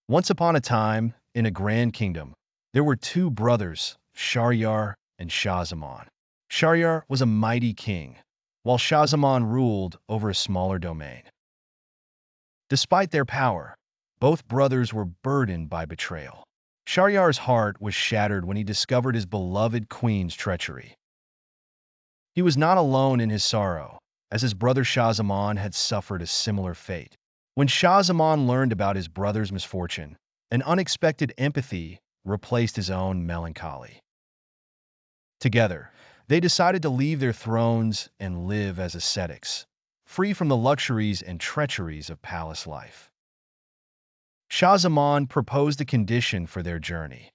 Once upon a time, in a grand kingdom, there were two brothers, Shahryar and Shah Zaman. Shahryar was a mighty king, while Shah Zaman ruled over a smaller domain. Despite their power, both brothers were burdened by betrayal. Shahryar's heart was shattered when he discovered his beloved queen's treachery. He was not alone in his sorrow, as his brother Shah Zaman had suffered a similar fate. When Shah Zaman learned about his brother's misfortune, an unexpected empathy replaced his own melancholy. Together, they decided to leave their thrones and live as ascetics, free from the luxuries and treacheries of palace life. Shah Zaman proposed a condition for their journey.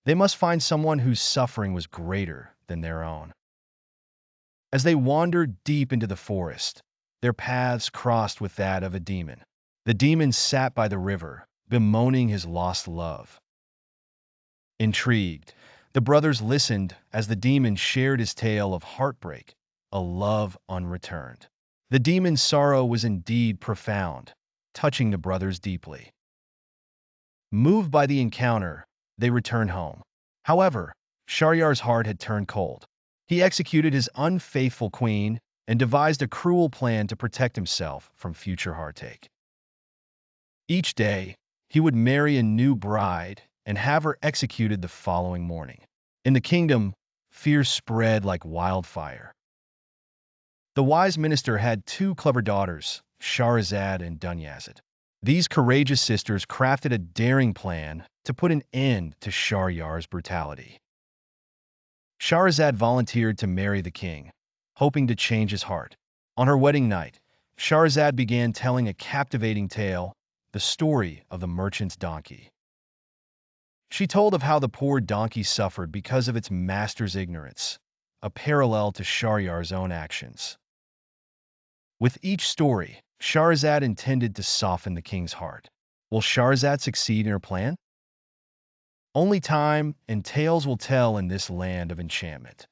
They must find someone whose suffering was greater than their own. As they wandered deep into the forest, their paths crossed with that of a demon. The demon sat by the river, bemoaning his lost love. Intrigued, the brothers listened as the demon shared his tale of heartbreak, a love unreturned. The demon's sorrow was indeed profound, touching the brothers deeply. Moved by the encounter, they returned home. However, Sharyar's heart had turned cold. He executed his unfaithful queen and devised a cruel plan to protect himself from future heartache. Each day, he would marry a new bride and have her executed the following morning. In the kingdom, fear spread like wildfire. The wise minister had two clever daughters, Shahrazad and Dunyazad. These courageous sisters crafted a daring plan to put an end to Sharyar's brutality. Shahrazad volunteered to marry the king, hoping to change his heart. On her wedding night, Shahrazad began telling a captivating tale, the story of the merchant's donkey. She told of how the poor donkey suffered because of its master's ignorance, a parallel to Sharyar's own actions. With each story, Shahrazad intended to soften the king's heart. Will Shahrazad succeed in her plan? Only time and tales will tell in this land of enchantment.